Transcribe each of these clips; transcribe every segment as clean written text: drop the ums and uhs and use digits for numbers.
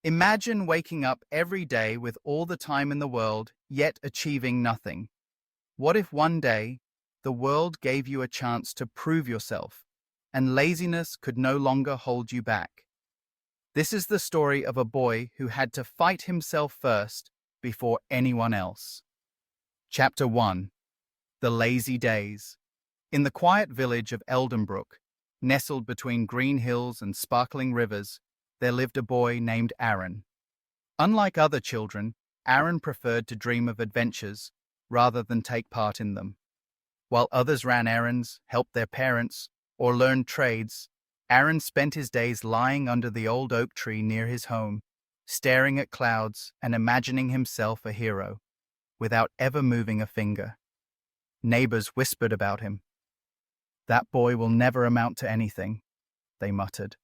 Imagine waking up every day with all the time in the world, yet achieving nothing. What if one day the world gave you a chance to prove yourself, and laziness could no longer hold you back? This is the story of a boy who had to fight himself first before anyone else. Chapter 1. The Lazy Days. In the quiet village of Eldenbrook, nestled between green hills and sparkling rivers, there lived a boy named Aaron. Unlike other children, Aaron preferred to dream of adventures rather than take part in them. While others ran errands, helped their parents, or learned trades, Aaron spent his days lying under the old oak tree near his home, staring at clouds and imagining himself a hero, without ever moving a finger. Neighbors whispered about him. "That boy will never amount to anything," they muttered.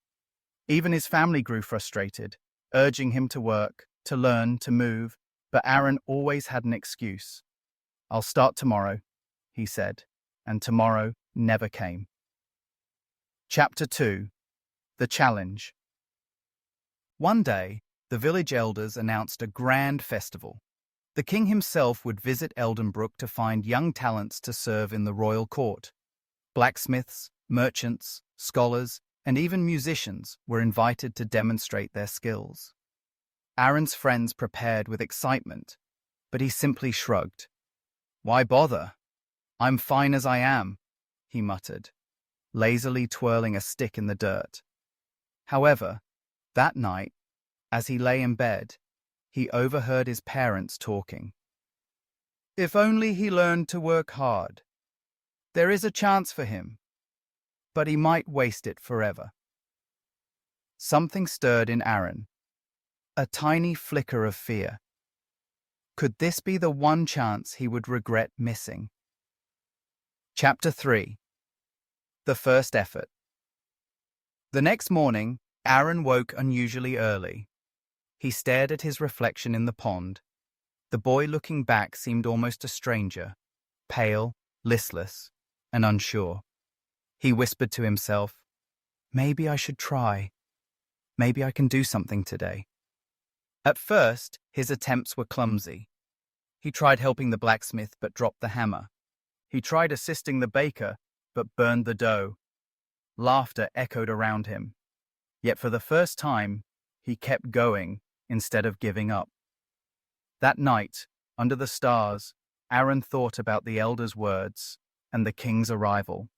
Even his family grew frustrated, urging him to work, to learn, to move, but Aaron always had an excuse. "I'll start tomorrow," he said, and tomorrow never came. Chapter 2. The Challenge. One day, the village elders announced a grand festival. The king himself would visit Eldenbrook to find young talents to serve in the royal court. Blacksmiths, merchants, scholars, and even musicians were invited to demonstrate their skills. Aaron's friends prepared with excitement, but he simply shrugged. "Why bother? I'm fine as I am," he muttered, lazily twirling a stick in the dirt. However, that night, as he lay in bed, he overheard his parents talking. "If only he learned to work hard. There is a chance for him, but he might waste it forever." Something stirred in Aaron, a tiny flicker of fear. Could this be the one chance he would regret missing? Chapter 3. The First Effort. The next morning, Aaron woke unusually early. He stared at his reflection in the pond. The boy looking back seemed almost a stranger, pale, listless, and unsure. He whispered to himself, "Maybe I should try. Maybe I can do something today." At first, his attempts were clumsy. He tried helping the blacksmith but dropped the hammer. He tried assisting the baker but burned the dough. Laughter echoed around him. Yet for the first time, he kept going instead of giving up. That night, under the stars, Aaron thought about the elders' words and the king's arrival.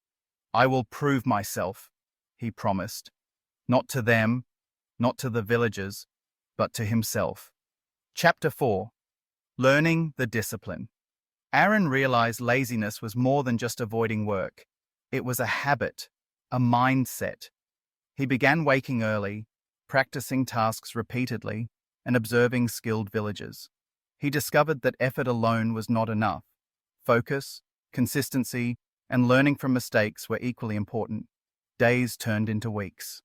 "I will prove myself," he promised. Not to them, not to the villagers, but to himself. Chapter 4. Learning the Discipline. Aaron realized laziness was more than just avoiding work. It was a habit, a mindset. He began waking early, practicing tasks repeatedly, and observing skilled villagers. He discovered that effort alone was not enough. Focus, consistency, and learning from mistakes were equally important. Days turned into weeks.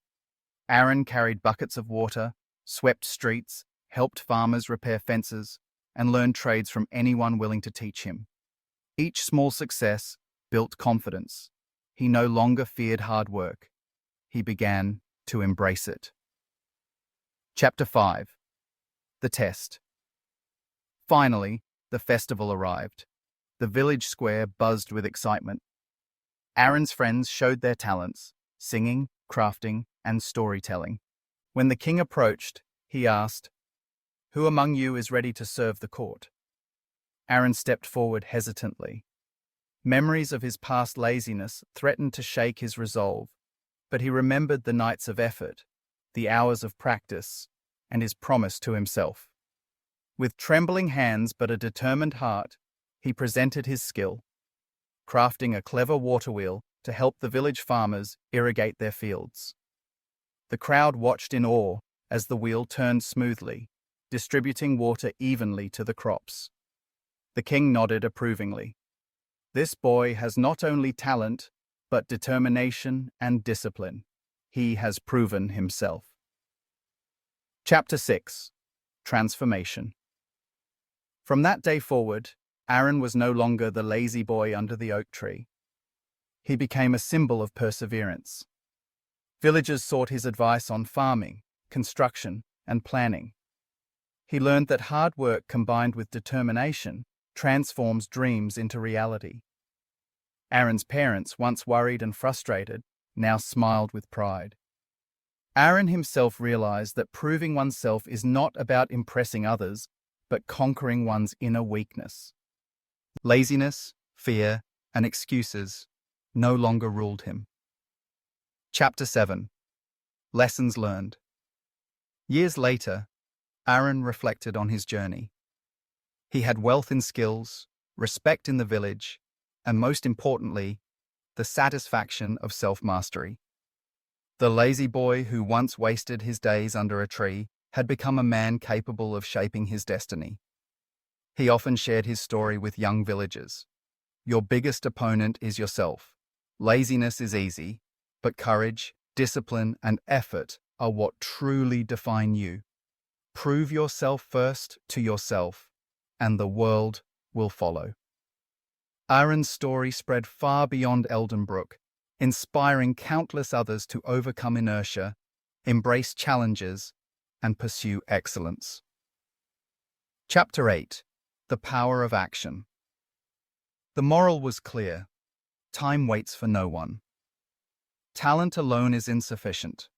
Aaron carried buckets of water, swept streets, helped farmers repair fences, and learned trades from anyone willing to teach him. Each small success built confidence. He no longer feared hard work. He began to embrace it. Chapter 5. The Test. Finally, the festival arrived. The village square buzzed with excitement. Aaron's friends showed their talents, singing, crafting, and storytelling. When the king approached, he asked, "Who among you is ready to serve the court?" Aaron stepped forward hesitantly. Memories of his past laziness threatened to shake his resolve, but he remembered the nights of effort, the hours of practice, and his promise to himself. With trembling hands but a determined heart, he presented his skill, crafting a clever water wheel to help the village farmers irrigate their fields. The crowd watched in awe as the wheel turned smoothly, distributing water evenly to the crops. The king nodded approvingly. "This boy has not only talent, but determination and discipline. He has proven himself." Chapter 6. Transformation. From that day forward, Aaron was no longer the lazy boy under the oak tree. He became a symbol of perseverance. Villagers sought his advice on farming, construction, and planning. He learned that hard work combined with determination transforms dreams into reality. Aaron's parents, once worried and frustrated, now smiled with pride. Aaron himself realized that proving oneself is not about impressing others, but conquering one's inner weakness. Laziness, fear, and excuses no longer ruled him. Chapter 7. Lessons learned. Years later, Aaron reflected on his journey. He had wealth in skills, respect in the village, and most importantly, the satisfaction of self-mastery. The lazy boy who once wasted his days under a tree had become a man capable of shaping his destiny. He often shared his story with young villagers. Your biggest opponent is yourself. Laziness is easy, but courage, discipline, and effort are what truly define you. Prove yourself first to yourself, and the world will follow. Aaron's story spread far beyond Eldenbrook, inspiring countless others to overcome inertia, embrace challenges, and pursue excellence. Chapter 8. The Power of Action. The moral was clear. Time waits for no one. Talent alone is insufficient.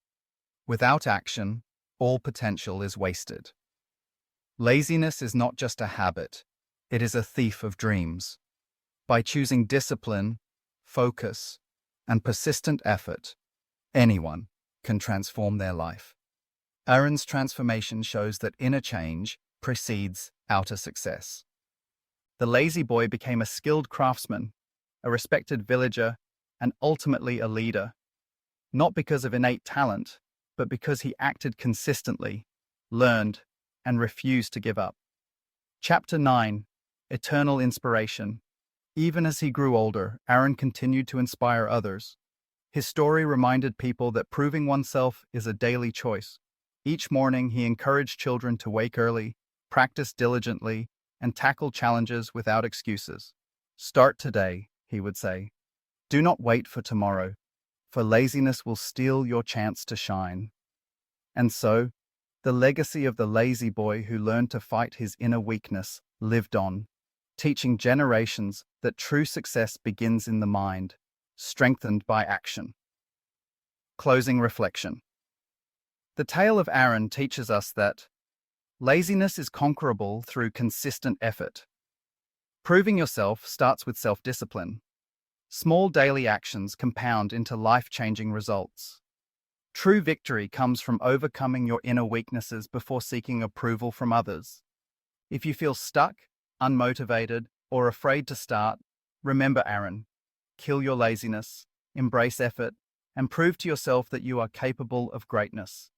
Without action, all potential is wasted. Laziness is not just a habit, it is a thief of dreams. By choosing discipline, focus, and persistent effort, anyone can transform their life. Aaron's transformation shows that inner change precedes outer success. The lazy boy became a skilled craftsman, a respected villager, and ultimately a leader, not because of innate talent, but because he acted consistently, learned, and refused to give up. Chapter 9. Eternal Inspiration. Even as he grew older, Aaron continued to inspire others. His story reminded people that proving oneself is a daily choice. Each morning, he encouraged children to wake early, practice diligently, and tackle challenges without excuses. Start today, he would say. Do not wait for tomorrow, for laziness will steal your chance to shine. And so, the legacy of the lazy boy who learned to fight his inner weakness lived on, teaching generations that true success begins in the mind, strengthened by action. Closing reflection. The tale of Aaron teaches us that laziness is conquerable through consistent effort. Proving yourself starts with self-discipline. Small daily actions compound into life-changing results. True victory comes from overcoming your inner weaknesses before seeking approval from others. If you feel stuck, unmotivated, or afraid to start, remember Aaron. Kill your laziness, embrace effort, and prove to yourself that you are capable of greatness.